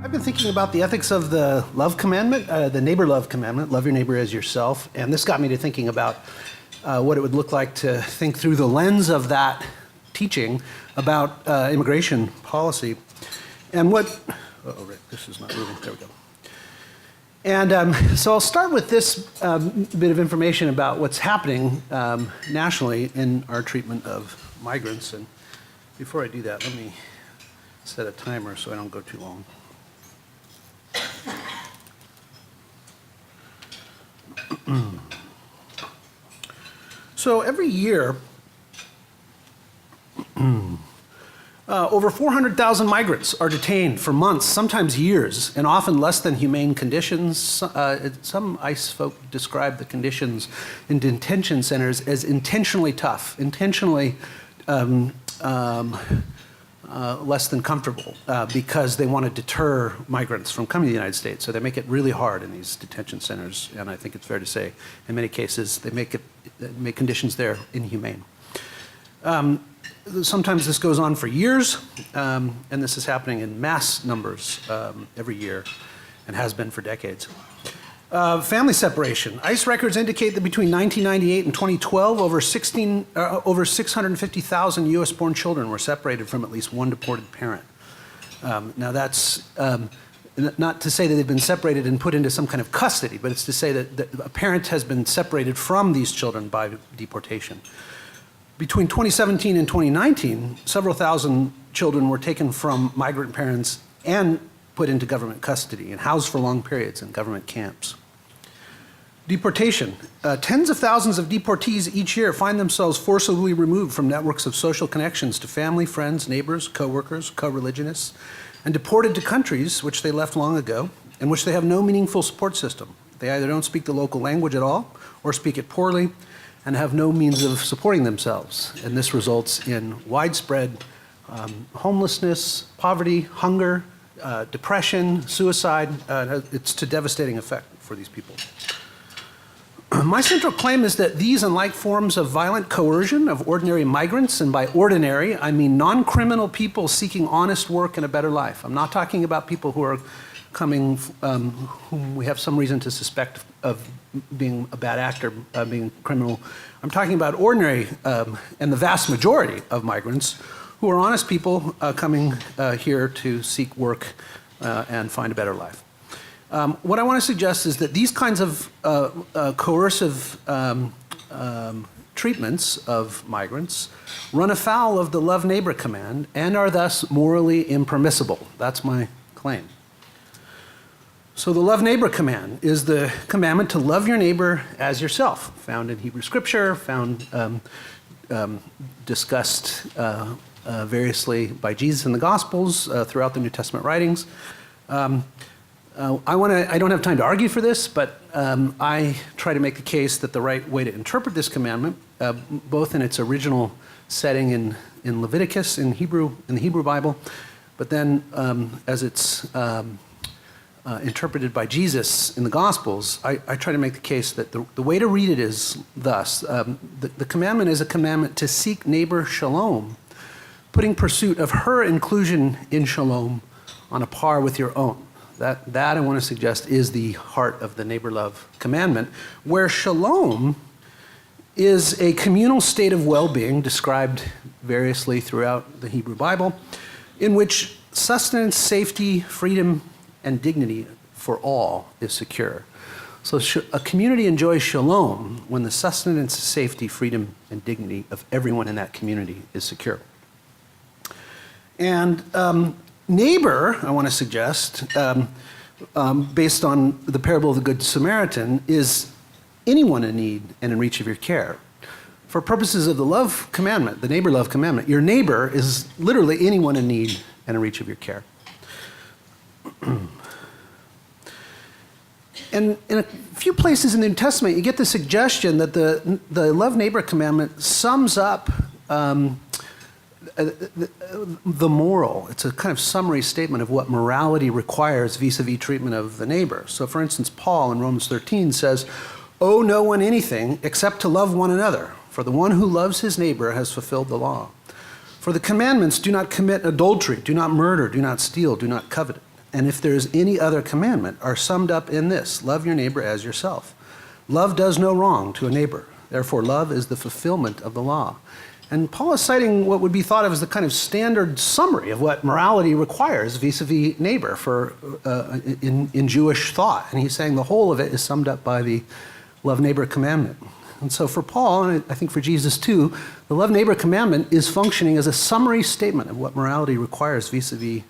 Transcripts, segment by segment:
I've been thinking about the ethics of the love commandment, the neighbor love commandment, love your neighbor as yourself, and this got me to thinking about what it would look like to think through the lens of that teaching about immigration policy. And what, oh, right, this is not moving, there we go. And so I'll start with this bit of information about what's happening nationally in our treatment of migrants. And before I do that, let me set a timer so I don't go too long. So every year, over 400,000 migrants are detained for months, sometimes years, and often less than humane conditions. Some ICE folk describe the conditions in detention centers as intentionally tough, intentionally less than comfortable, because they want to deter migrants from coming to the United States. So they make it really hard in these detention centers, and I think it's fair to say, in many cases, they make conditions there inhumane. Sometimes this goes on for years, and this is happening in mass numbers every year, and has been for decades. Family separation. ICE records indicate that between 1998 and 2012, over 650,000 U.S.-born children were separated from at least one deported parent. Now that's not to say that they've been separated and put into some kind of custody, but it's to say that a parent has been separated from these children by deportation. Between 2017 and 2019, several thousand children were taken from migrant parents and put into government custody and housed for long periods in government camps. Deportation. Tens of thousands of deportees each year find themselves forcibly removed from networks of social connections to family, friends, neighbors, co-workers, co-religionists, and deported to countries which they left long ago, in which they have no meaningful support system. They either don't speak the local language at all, or speak it poorly, and have no means of supporting themselves. And this results in widespread homelessness, poverty, hunger, depression, suicide. It's a devastating effect for these people. My central claim is that these and like forms of violent coercion of ordinary migrants, and by ordinary, I mean non-criminal people seeking honest work and a better life. I'm not talking about people who are coming, whom we have some reason to suspect of being a bad actor, being criminal. I'm talking about ordinary, and the vast majority of migrants who are honest people coming here to seek work and find a better life. What I want to suggest is that these kinds of coercive treatments of migrants run afoul of the love neighbor command and are thus morally impermissible. That's my claim. So the love neighbor command is the commandment to love your neighbor as yourself, found in Hebrew scripture, found discussed variously by Jesus in the Gospels throughout the New Testament writings. I don't have time to argue for this, but I try to make the case that the right way to interpret this commandment, both in its original setting in Leviticus, in the Hebrew Bible, but then as it's interpreted by Jesus in the Gospels, I try to make the case that the way to read it is thus. The commandment is a commandment to seek neighbor shalom, putting pursuit of her inclusion in shalom on a par with your own. That I want to suggest is the heart of the neighbor love commandment, where shalom is a communal state of well-being described variously throughout the Hebrew Bible, in which sustenance, safety, freedom, and dignity for all is secure. So a community enjoys shalom when the sustenance, safety, freedom, and dignity of everyone in that community is secure. And neighbor, I want to suggest, based on the parable of the Good Samaritan, is anyone in need and in reach of your care. For purposes of the love commandment, the neighbor love commandment, your neighbor is literally anyone in need and in reach of your care. And in a few places in the New Testament, you get the suggestion that the love neighbor commandment sums up the moral. It's a kind of summary statement of what morality requires vis-a-vis treatment of the neighbor. So for instance, Paul in Romans 13 says, "Owe no one anything except to love one another, for the one who loves his neighbor has fulfilled the law. For the commandments, do not commit adultery, do not murder, do not steal, do not covet, and if there is any other commandment, are summed up in this: love your neighbor as yourself. Love does no wrong to a neighbor. Therefore, love is the fulfillment of the law. And Paul is citing what would be thought of as the kind of standard summary of what morality requires vis-a-vis neighbor in Jewish thought. And he's saying the whole of it is summed up by the love neighbor commandment. And so for Paul, and I think for Jesus too, the love neighbor commandment is functioning as a summary statement of what morality requires vis-a-vis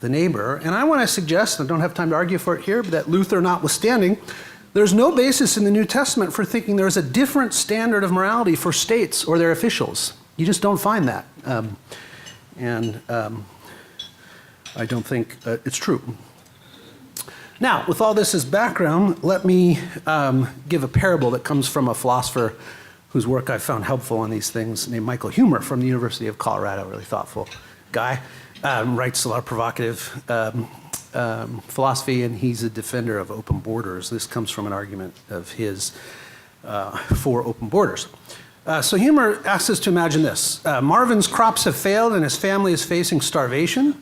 the neighbor. And I want to suggest, I don't have time to argue for it here, but that Luther notwithstanding, there's no basis in the New Testament for thinking there's a different standard of morality for states or their officials. You just don't find that. I don't think it's true. Now, with all this as background, let me give a parable that comes from a philosopher whose work I've found helpful on these things, named Michael Huemer from the University of Colorado, really thoughtful guy. Writes a lot of provocative philosophy, and he's a defender of open borders. This comes from an argument of his for open borders. So Huemer asks us to imagine this. Marvin's crops have failed and his family is facing starvation.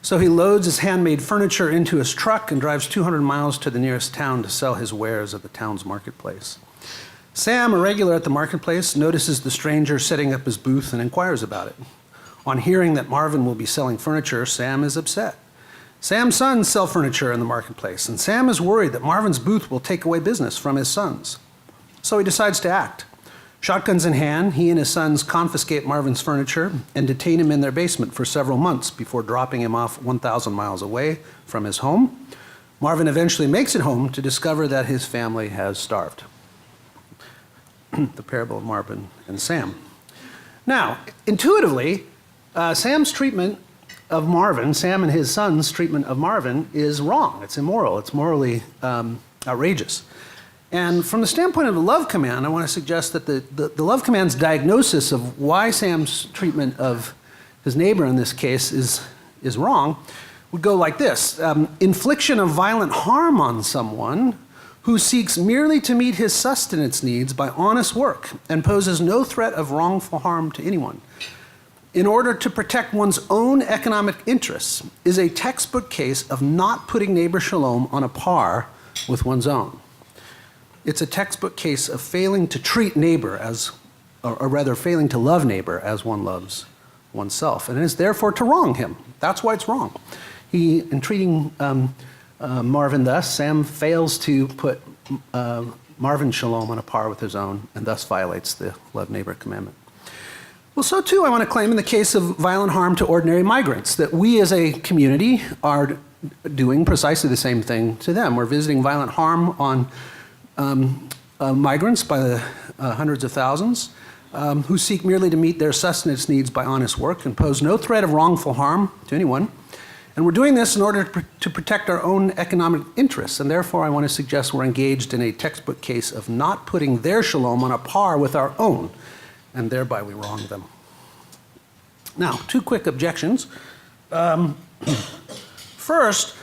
So he loads his handmade furniture into his truck and drives 200 miles to the nearest town to sell his wares at the town's marketplace. Sam, a regular at the marketplace, notices the stranger setting up his booth and inquires about it. On hearing that Marvin will be selling furniture, Sam is upset. Sam's sons sell furniture in the marketplace, and Sam is worried that Marvin's booth will take away business from his sons. So he decides to act. Shotguns in hand, he and his sons confiscate Marvin's furniture and detain him in their basement for several months before dropping him off 1,000 miles away from his home. Marvin eventually makes it home to discover that his family has starved. The parable of Marvin and Sam. Now, intuitively, Sam's treatment of Marvin, Sam and his son's treatment of Marvin, is wrong. It's immoral. It's morally outrageous. And from the standpoint of the love command, I want to suggest that the love command's diagnosis of why Sam's treatment of his neighbor in this case is wrong would go like this. Infliction of violent harm on someone who seeks merely to meet his sustenance needs by honest work and poses no threat of wrongful harm to anyone, in order to protect one's own economic interests, is a textbook case of not putting neighbor shalom on a par with one's own. It's a textbook case of failing to treat neighbor as, or rather failing to love neighbor as one loves oneself, and it is therefore to wrong him. That's why it's wrong. In treating Marvin thus, Sam fails to put Marvin's shalom on a par with his own, and thus violates the love neighbor commandment. Well, so too I want to claim in the case of violent harm to ordinary migrants, that we as a community are doing precisely the same thing to them. We're visiting violent harm on migrants by the hundreds of thousands who seek merely to meet their sustenance needs by honest work and pose no threat of wrongful harm to anyone. And we're doing this in order to protect our own economic interests, and therefore I want to suggest we're engaged in a textbook case of not putting their shalom on a par with our own, and thereby we wrong them. Now, two quick objections. First,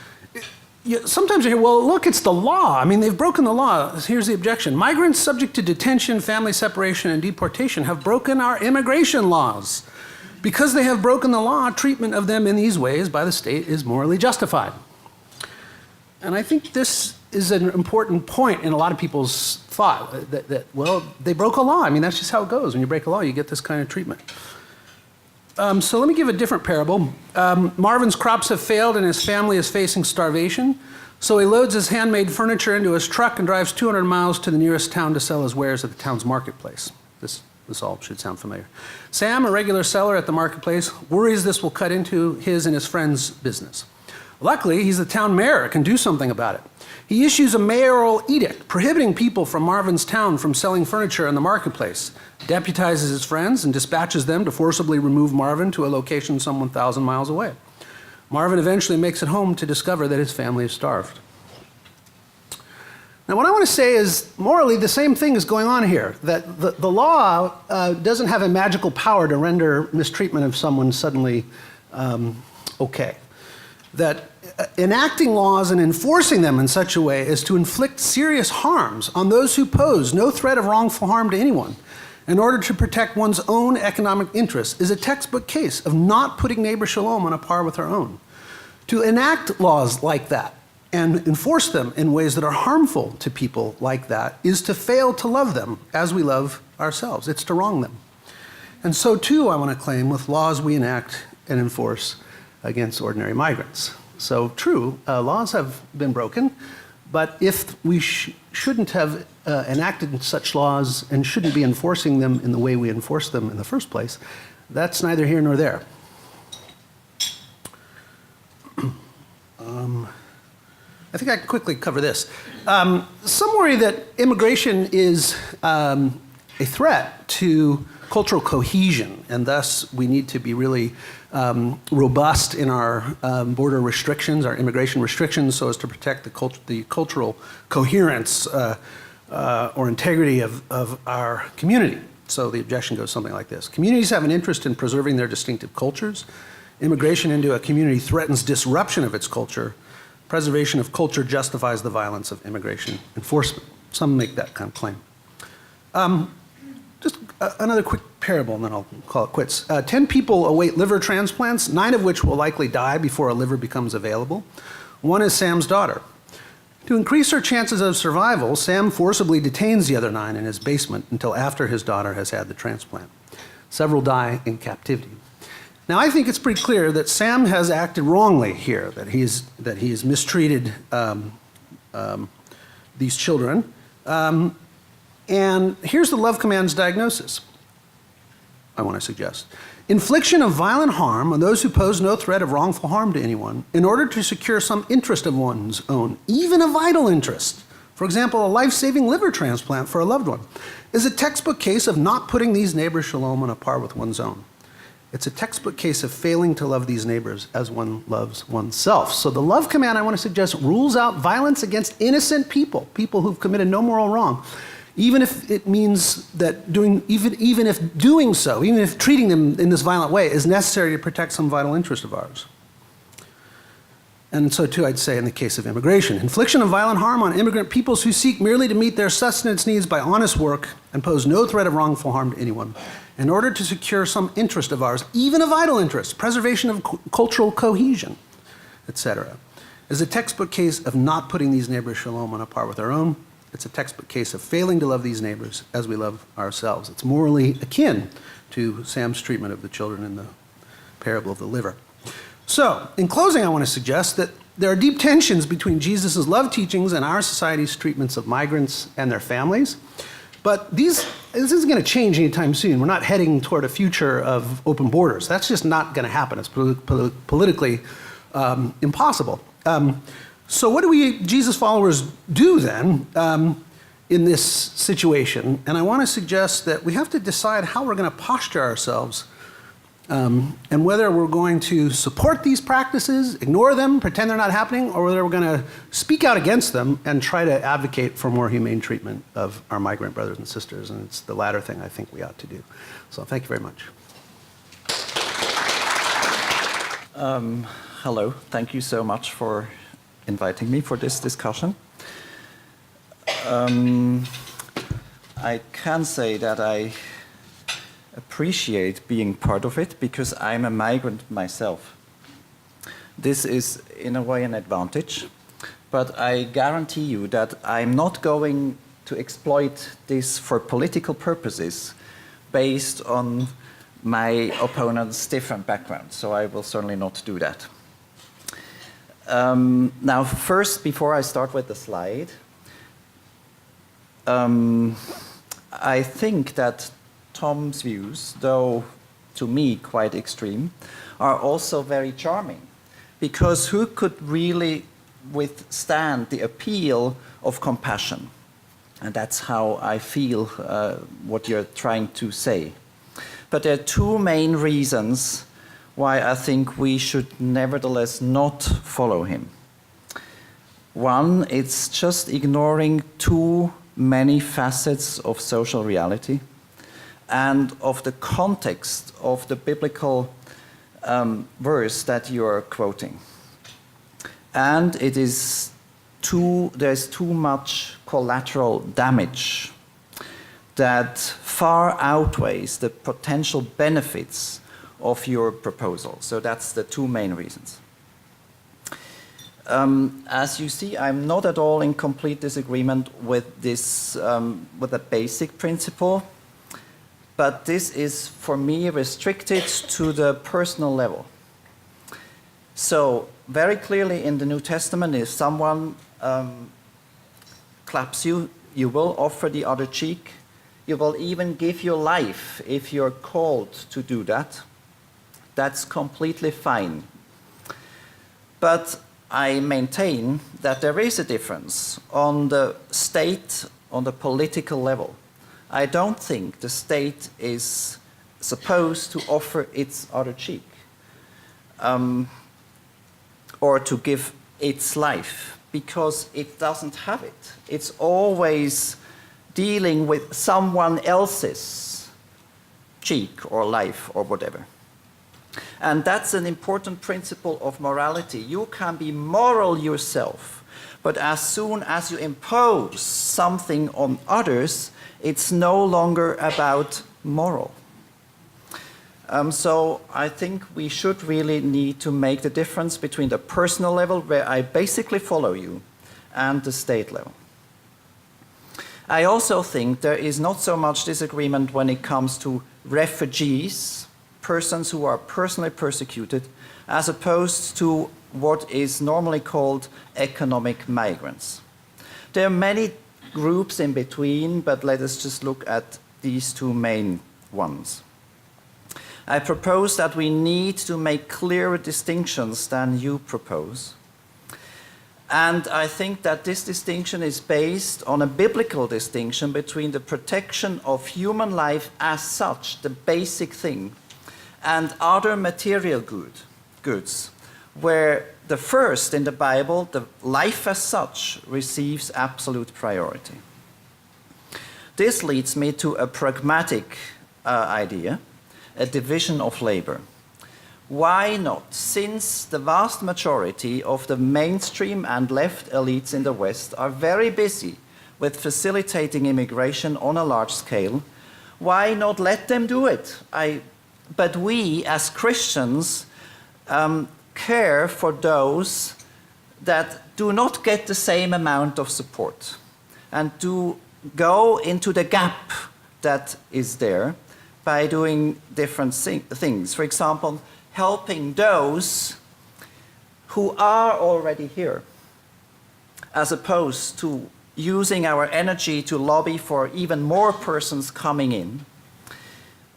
sometimes you hear, well, look, it's the law. I mean, they've broken the law. Here's the objection. Migrants subject to detention, family separation, and deportation have broken our immigration laws. Because they have broken the law, treatment of them in these ways by the state is morally justified. And I think this is an important point in a lot of people's thought, that well, they broke a law. I mean, that's just how it goes. When you break a law, you get this kind of treatment. So let me give a different parable. Marvin's crops have failed and his family is facing starvation. So he loads his handmade furniture into his truck and drives 200 miles to the nearest town to sell his wares at the town's marketplace. This all should sound familiar. Sam, a regular seller at the marketplace, worries this will cut into his and his friend's business. Luckily, he's the town mayor and can do something about it. He issues a mayoral edict prohibiting people from Marvin's town from selling furniture in the marketplace, deputizes his friends, and dispatches them to forcibly remove Marvin to a location some 1,000 miles away. Marvin eventually makes it home to discover that his family is starved. Now, what I want to say is, morally, the same thing is going on here, that the law doesn't have a magical power to render mistreatment of someone suddenly okay. That enacting laws and enforcing them in such a way as to inflict serious harms on those who pose no threat of wrongful harm to anyone in order to protect one's own economic interests is a textbook case of not putting neighbor shalom on a par with our own. To enact laws like that and enforce them in ways that are harmful to people like that is to fail to love them as we love ourselves. It's to wrong them. And so too, I want to claim with laws we enact and enforce against ordinary migrants. So true, laws have been broken, but if we shouldn't have enacted such laws and shouldn't be enforcing them in the way we enforce them in the first place, that's neither here nor there. I think I can quickly cover this. Some worry that immigration is a threat to cultural cohesion, and thus we need to be really robust in our border restrictions, our immigration restrictions, so as to protect the cultural coherence or integrity of our community. So the objection goes something like this. Communities have an interest in preserving their distinctive cultures. Immigration into a community threatens disruption of its culture. Preservation of culture justifies the violence of immigration enforcement. Some make that kind of claim. Just another quick parable, and then I'll call it quits. 10 people await liver transplants, 9 of which will likely die before a liver becomes available. One is Sam's daughter. To increase her chances of survival, Sam forcibly detains the other 9 in his basement until after his daughter has had the transplant. Several die in captivity. Now, I think it's pretty clear that Sam has acted wrongly here, that he's mistreated these children. And here's the love command's diagnosis, I want to suggest. Infliction of violent harm on those who pose no threat of wrongful harm to anyone in order to secure some interest of one's own, even a vital interest, for example, a life-saving liver transplant for a loved one, is a textbook case of not putting these neighbors shalom on a par with one's own. It's a textbook case of failing to love these neighbors as one loves oneself. So the love command, I want to suggest, rules out violence against innocent people, people who've committed no moral wrong, even if it means that even if treating them in this violent way is necessary to protect some vital interest of ours. And so too, I'd say in the case of immigration, infliction of violent harm on immigrant peoples who seek merely to meet their sustenance needs by honest work and pose no threat of wrongful harm to anyone, in order to secure some interest of ours, even a vital interest, preservation of cultural cohesion, etc., is a textbook case of not putting these neighbors shalom on a par with our own. It's a textbook case of failing to love these neighbors as we love ourselves. It's morally akin to Sam's treatment of the children in the parable of the liver. So, in closing, I want to suggest that there are deep tensions between Jesus' love teachings and our society's treatments of migrants and their families. But this isn't going to change anytime soon. We're not heading toward a future of open borders. That's just not going to happen. It's politically impossible. So what do we, Jesus followers, do then in this situation? And I want to suggest that we have to decide how we're going to posture ourselves and whether we're going to support these practices, ignore them, pretend they're not happening, or whether we're going to speak out against them and try to advocate for more humane treatment of our migrant brothers and sisters. And it's the latter thing I think we ought to do. So thank you very much. Hello. Thank you so much for inviting me for this discussion. I can say that I appreciate being part of it because I'm a migrant myself. This is in a way an advantage, but I guarantee you that I'm not going to exploit this for political purposes based on my opponent's different background, so I will certainly not do that. Now, first, before I start with the slide, I think that Tom's views, though to me quite extreme, are also very charming, because who could really withstand the appeal of compassion? And that's how I feel what you're trying to say. But there are two main reasons why I think we should nevertheless not follow him. One, it's just ignoring too many facets of social reality and of the context of the biblical verse that you're quoting. And there's too much collateral damage that far outweighs the potential benefits of your proposal. So that's the two main reasons. As you see, I'm not at all in complete disagreement with this, with the basic principle, but this is, for me, restricted to the personal level. So, very clearly in the New Testament, if someone claps you, you will offer the other cheek. You will even give your life if you're called to do that. That's completely fine. But I maintain that there is a difference on the state, on the political level. I don't think the state is supposed to offer its other cheek or to give its life, because it doesn't have it. It's always dealing with someone else's cheek or life or whatever. And that's an important principle of morality. You can be moral yourself, but as soon as you impose something on others, it's no longer about moral. So I think we should really need to make the difference between the personal level, where I basically follow you, and the state level. I also think there is not so much disagreement when it comes to refugees, persons who are personally persecuted, as opposed to what is normally called economic migrants. There are many groups in between, but let us just look at these two main ones. I propose that we need to make clearer distinctions than you propose. And I think that this distinction is based on a biblical distinction between the protection of human life as such, the basic thing, and other material goods, where the first in the Bible, the life as such, receives absolute priority. This leads me to a pragmatic idea, a division of labor. Why not? Since the vast majority of the mainstream and left elites in the West are very busy with facilitating immigration on a large scale, why not let them do it? But we, as Christians, care for those that do not get the same amount of support and to go into the gap that is there by doing different things. For example, helping those who are already here, as opposed to using our energy to lobby for even more persons coming in.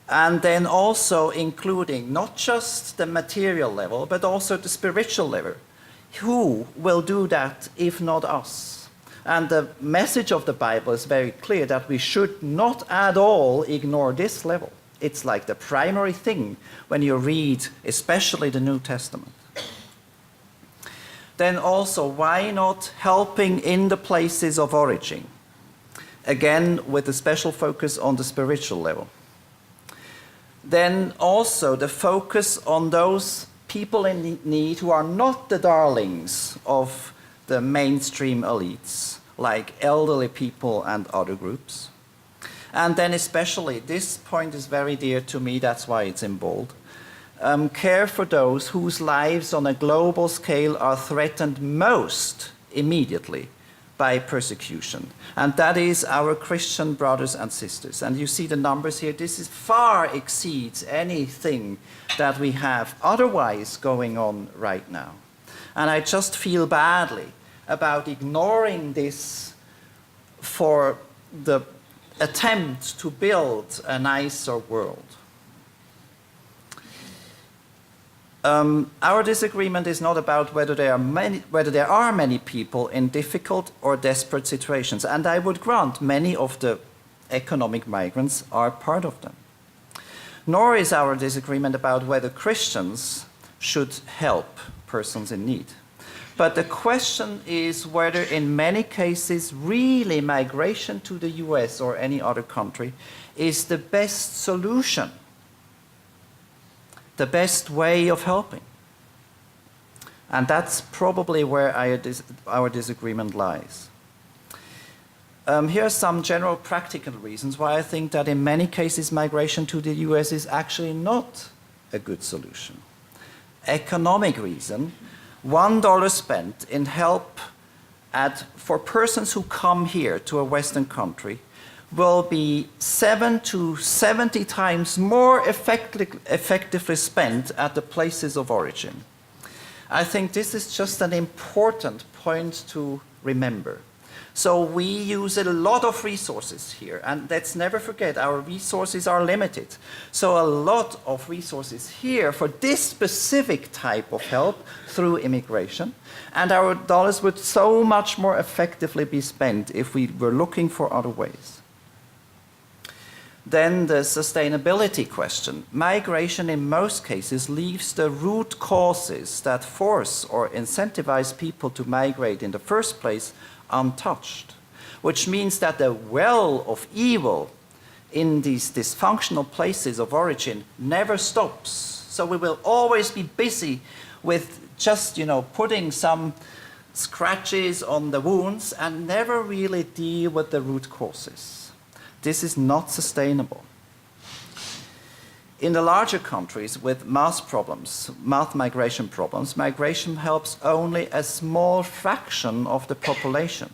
And then also including not just the material level, but also the spiritual level. Who will do that if not us? And the message of the Bible is very clear that we should not at all ignore this level. It's like the primary thing when you read, especially the New Testament. Then also, why not helping in the places of origin? Again, with a special focus on the spiritual level. Then also the focus on those people in need who are not the darlings of the mainstream elites, like elderly people and other groups. And then especially, this point is very dear to me, that's why it's in bold, care for those whose lives on a global scale are threatened most immediately by persecution. And that is our Christian brothers and sisters. And you see the numbers here. This is far exceeds anything that we have otherwise going on right now. And I just feel badly about ignoring this for the attempt to build a nicer world. Our disagreement is not about whether there are many people in difficult or desperate situations, and I would grant many of the economic migrants are part of them. Nor is our disagreement about whether Christians should help persons in need. But the question is whether in many cases really migration to the US or any other country is the best solution, the best way of helping. And that's probably where our disagreement lies. Here are some general practical reasons why I think that in many cases migration to the US is actually not a good solution. Economic reason. $1 spent in help for persons who come here to a Western country will be 7 to 70 times more effectively spent at the places of origin. I think this is just an important point to remember. So we use a lot of resources here, and let's never forget our resources are limited. So a lot of resources here for this specific type of help through immigration, and our dollars would so much more effectively be spent if we were looking for other ways. Then the sustainability question. Migration in most cases leaves the root causes that force or incentivize people to migrate in the first place untouched, which means that the well of evil in these dysfunctional places of origin never stops. So we will always be busy with just, putting some scratches on the wounds and never really deal with the root causes. This is not sustainable. In the larger countries with mass migration problems, migration helps only a small fraction of the population,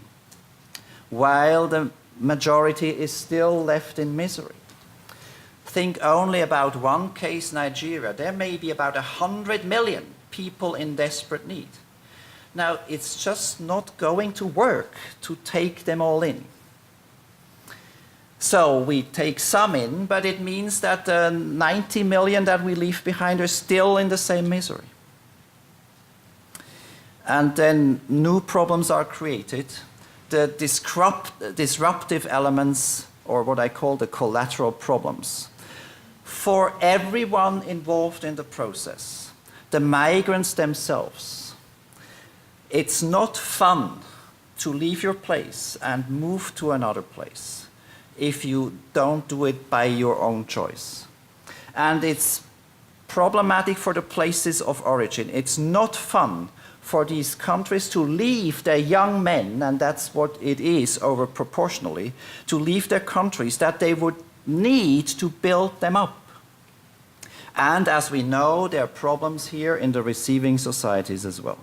while the majority is still left in misery. Think only about one case, Nigeria. There may be about 100 million people in desperate need. Now, it's just not going to work to take them all in. So we take some in, but it means that the 90 million that we leave behind are still in the same misery. And then new problems are created. The disruptive elements, or what I call the collateral problems, for everyone involved in the process, the migrants themselves. It's not fun to leave your place and move to another place if you don't do it by your own choice. And it's problematic for the places of origin. It's not fun for these countries to leave their young men, and that's what it is over proportionally, to leave their countries that they would need to build them up. And as we know, there are problems here in the receiving societies as well.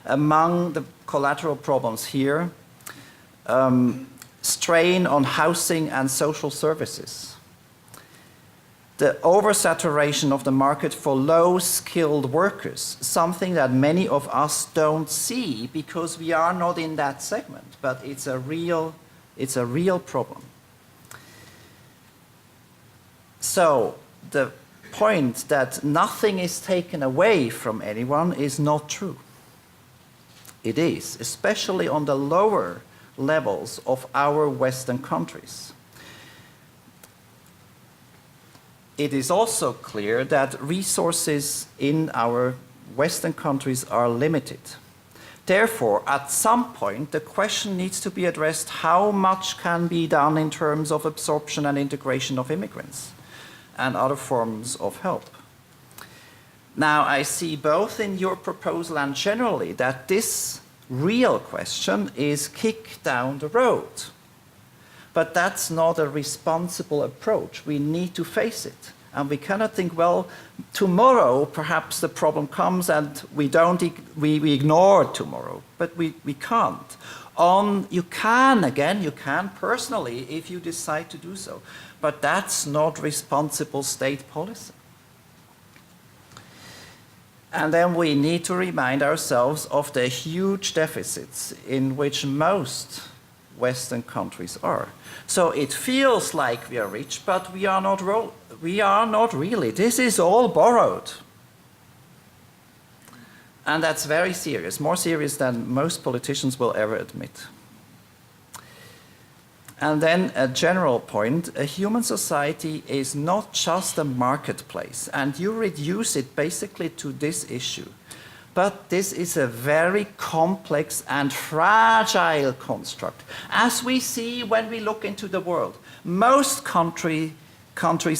Among the collateral problems here, strain on housing and social services. The oversaturation of the market for low-skilled workers, something that many of us don't see because we are not in that segment, but it's a real problem. So the point that nothing is taken away from anyone is not true. It is, especially on the lower levels of our Western countries. It is also clear that resources in our Western countries are limited. Therefore, at some point, the question needs to be addressed: how much can be done in terms of absorption and integration of immigrants and other forms of help? Now, I see both in your proposal and generally that this real question is kicked down the road. But that's not a responsible approach. We need to face it. And we cannot think, well, tomorrow perhaps the problem comes and we ignore tomorrow. But we can't. You can personally if you decide to do so. But that's not responsible state policy. And then we need to remind ourselves of the huge deficits in which most Western countries are. So it feels like we are rich, but we are not really. This is all borrowed. And that's very serious, more serious than most politicians will ever admit. And then a general point, a human society is not just a marketplace, and you reduce it basically to this issue. But this is a very complex and fragile construct. As we see when we look into the world, most countries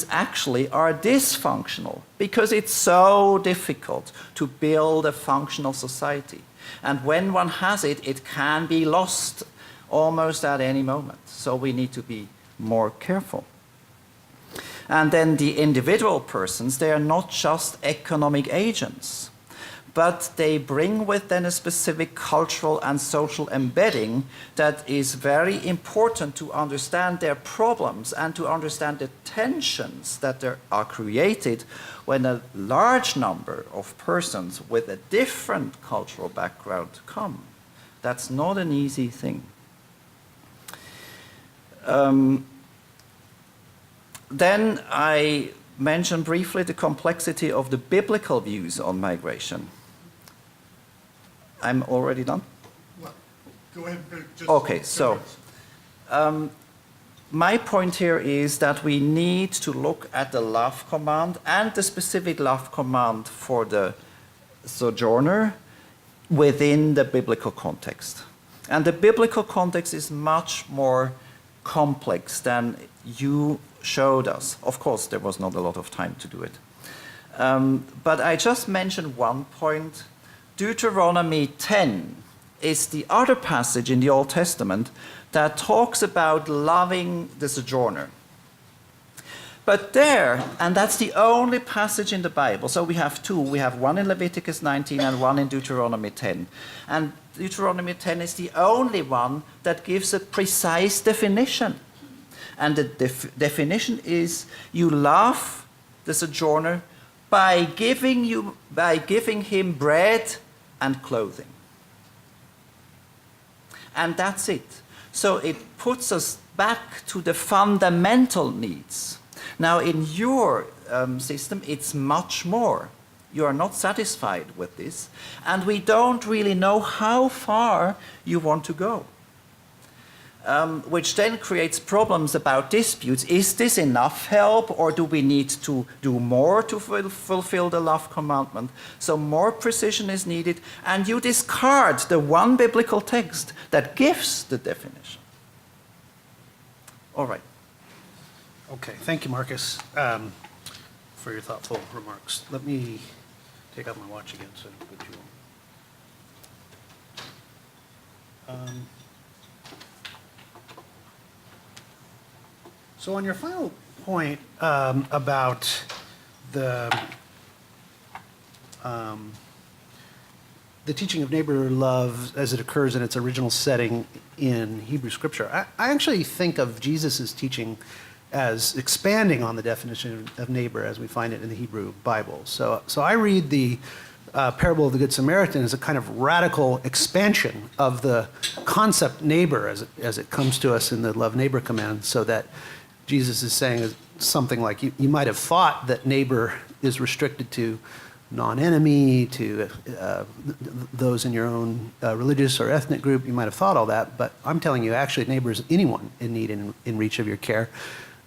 actually are dysfunctional because it's so difficult to build a functional society. And when one has it, it can be lost almost at any moment. So we need to be more careful. And then the individual persons, they are not just economic agents, but they bring with them a specific cultural and social embedding that is very important to understand their problems and to understand the tensions that are created when a large number of persons with a different cultural background come. That's not an easy thing. Then I mentioned briefly the complexity of the biblical views on migration. I'm already done? Well, go ahead. Just Okay, so my point here is that we need to look at the love command and the specific love command for the sojourner within the biblical context. And the biblical context is much more complex than you showed us. Of course, there was not a lot of time to do it. But I just mentioned one point. Deuteronomy 10 is the other passage in the Old Testament that talks about loving the sojourner. But there, and that's the only passage in the Bible, so we have two. We have one in Leviticus 19 and one in Deuteronomy 10. And Deuteronomy 10 is the only one that gives a precise definition. And the definition is you love the sojourner by giving him bread and clothing. And that's it. So it puts us back to the fundamental needs. Now, in your system, it's much more. You are not satisfied with this, and we don't really know how far you want to go. Which then creates problems about disputes. Is this enough help, or do we need to do more to fulfill the love commandment? So more precision is needed, and you discard the one biblical text that gives the definition. All right. Okay, thank you, Marcus, for your thoughtful remarks. Let me take out my watch again so I don't put you on. So on your final point about the teaching of neighbor love as it occurs in its original setting in Hebrew Scripture, I actually think of Jesus' teaching as expanding on the definition of neighbor as we find it in the Hebrew Bible. So I read the parable of the Good Samaritan as a kind of radical expansion of the concept neighbor as it comes to us in the love neighbor command, so that Jesus is saying something like, you might have thought that neighbor is restricted to non-enemy, to those in your own religious or ethnic group. You might have thought all that, but I'm telling you, actually, neighbor is anyone in need and in reach of your care.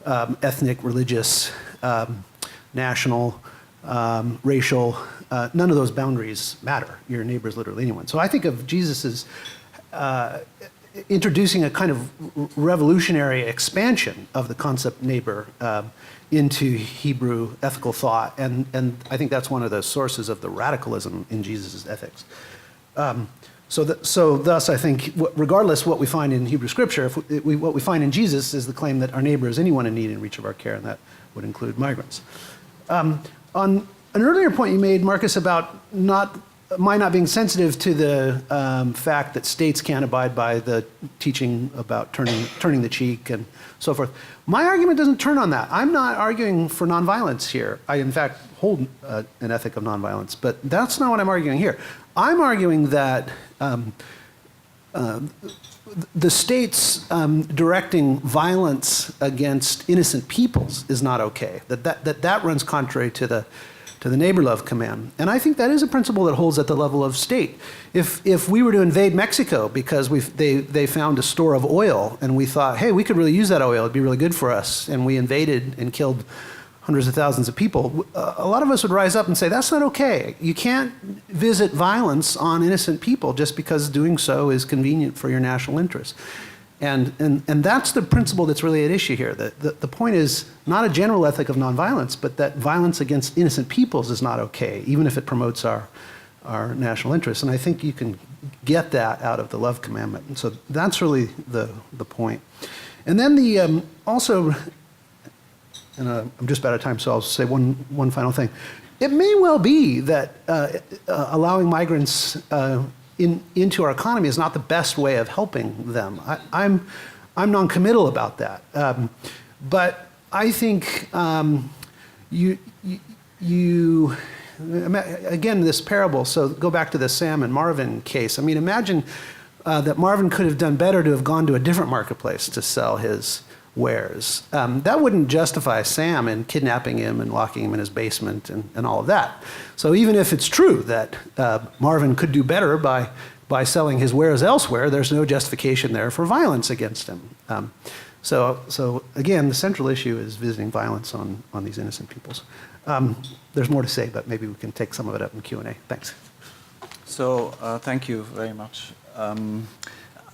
Ethnic, religious, national, racial, none of those boundaries matter. Your neighbor is literally anyone. So I think of Jesus as introducing a kind of revolutionary expansion of the concept neighbor into Hebrew ethical thought, and I think that's one of the sources of the radicalism in Jesus' ethics. So thus, I think, regardless what we find in Hebrew Scripture, what we find in Jesus is the claim that our neighbor is anyone in need and reach of our care, and that would include migrants. On an earlier point you made, Marcus, about my not being sensitive to the fact that states can't abide by the teaching about turning the cheek and so forth. My argument doesn't turn on that. I'm not arguing for nonviolence here. I, in fact, hold an ethic of nonviolence, but that's not what I'm arguing here. I'm arguing that the states directing violence against innocent peoples is not okay. That runs contrary to the neighbor love command. And I think that is a principle that holds at the level of state. If we were to invade Mexico because they found a store of oil and we thought, hey, we could really use that oil, it'd be really good for us, and we invaded and killed hundreds of thousands of people, a lot of us would rise up and say, that's not okay. You can't visit violence on innocent people just because doing so is convenient for your national interests. And that's the principle that's really at issue here. The point is not a general ethic of nonviolence, but that violence against innocent peoples is not okay, even if it promotes our national interests. And I think you can get that out of the love commandment. And so that's really the point. And then also, and I'm just about out of time, so I'll say one final thing. It may well be that allowing migrants into our economy is not the best way of helping them. I'm non-committal about that. But I think again, this parable, so go back to the Sam and Marvin case. I mean, imagine that Marvin could have done better to have gone to a different marketplace to sell his wares. That wouldn't justify Sam in kidnapping him and locking him in his basement and all of that. So even if it's true that Marvin could do better by selling his wares elsewhere, there's no justification there for violence against him. So again, the central issue is visiting violence on these innocent peoples. There's more to say, but maybe we can take some of it up in Q&A. Thanks. So thank you very much.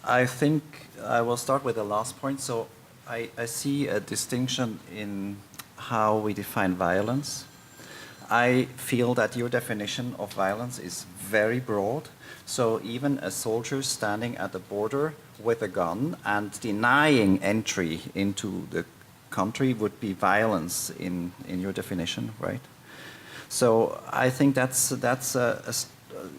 I think I will start with the last point. So I see a distinction in how we define violence. I feel that your definition of violence is very broad. So even a soldier standing at the border with a gun and denying entry into the country would be violence in your definition, right? So I think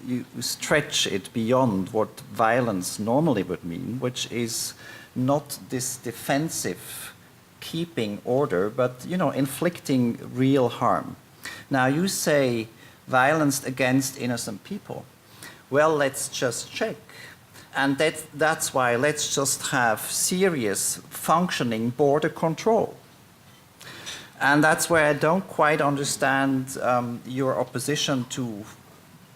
you stretch it beyond what violence normally would mean, which is not this defensive keeping order, but inflicting real harm. Now you say violence against innocent people. Well, let's just check. And that's why let's just have serious functioning border control. And that's where I don't quite understand your opposition to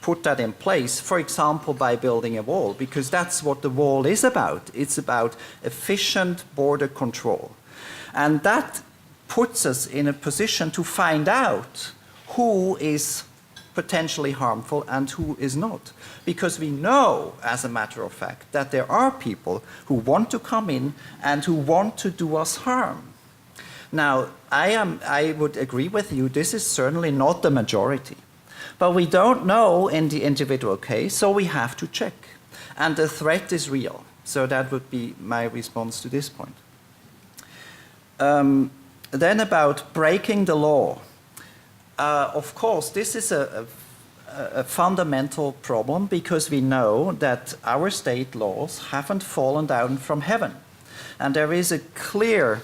put that in place, for example, by building a wall, because that's what the wall is about. It's about efficient border control. And that puts us in a position to find out who is potentially harmful and who is not. Because we know, as a matter of fact, that there are people who want to come in and who want to do us harm. Now, I would agree with you, this is certainly not the majority. But we don't know in the individual case, so we have to check. And the threat is real. So that would be my response to this point. Then about breaking the law. Of course, this is a fundamental problem because we know that our state laws haven't fallen down from heaven. And there is a clear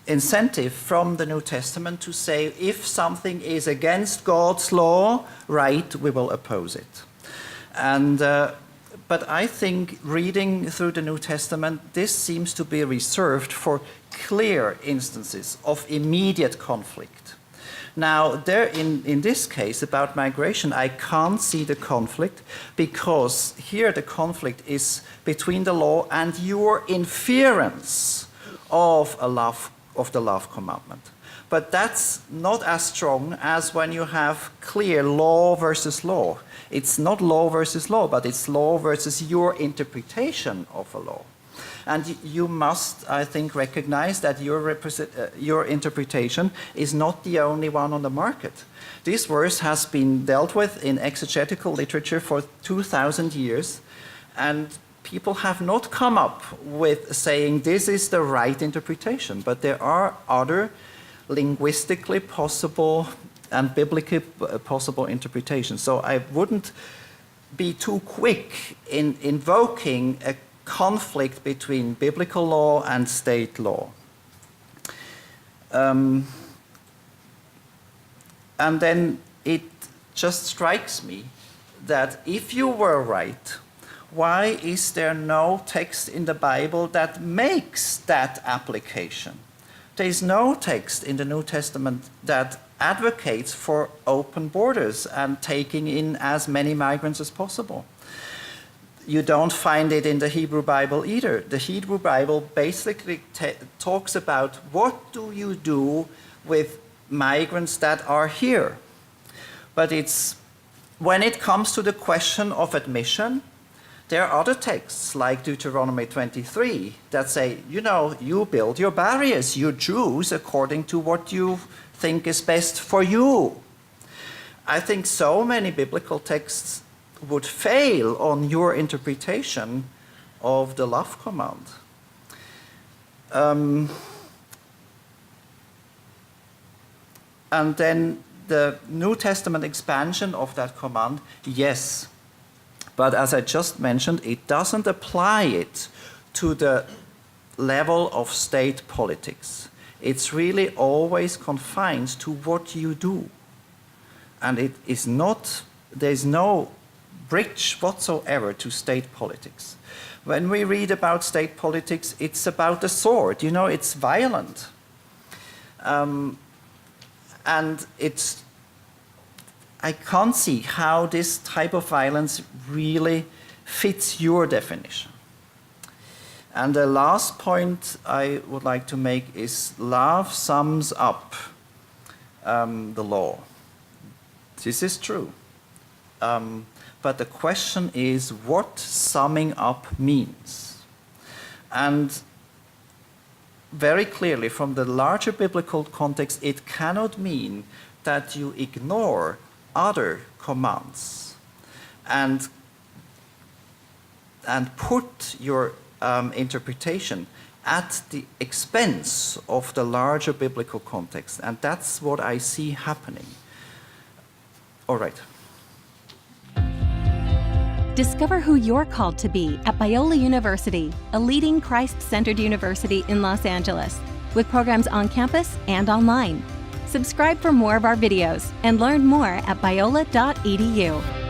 incentive from the New Testament to say if something is against God's law, right, we will oppose it. And but I think reading through the New Testament, this seems to be reserved for clear instances of immediate conflict. Now, there in this case about migration, I can't see the conflict because here the conflict is between the law and your inference of the love commandment. But that's not as strong as when you have clear law versus law. It's not law versus law, but it's law versus your interpretation of a law. And you must, I think, recognize that your interpretation is not the only one on the market. This verse has been dealt with in exegetical literature for 2,000 years, and people have not come up with saying this is the right interpretation, but there are other linguistically possible and biblically possible interpretations. So I wouldn't be too quick in invoking a conflict between biblical law and state law. And then it just strikes me that if you were right, why is there no text in the Bible that makes that application? There is no text in the New Testament that advocates for open borders and taking in as many migrants as possible. You don't find it in the Hebrew Bible either. The Hebrew Bible basically talks about what do you do with migrants that are here. But when it comes to the question of admission, there are other texts like Deuteronomy 23 that say, you build your barriers, you Jews, according to what you think is best for you. I think so many biblical texts would fail on your interpretation of the love command. And then the New Testament expansion of that command, yes. But as I just mentioned, it doesn't apply it to the level of state politics. It's really always confined to what you do. And it is not, there's no bridge whatsoever to state politics. When we read about state politics, it's about the sword, it's violent. And I can't see how this type of violence really fits your definition. And the last point I would like to make is love sums up the law. This is true. But the question is what summing up means. And very clearly from the larger biblical context, it cannot mean that you ignore other commands and put your interpretation at the expense of the larger biblical context. And that's what I see happening. All right. Discover who you're called to be at Biola University, a leading Christ-centered university in Los Angeles, with programs on campus and online. Subscribe for more of our videos and learn more at biola.edu.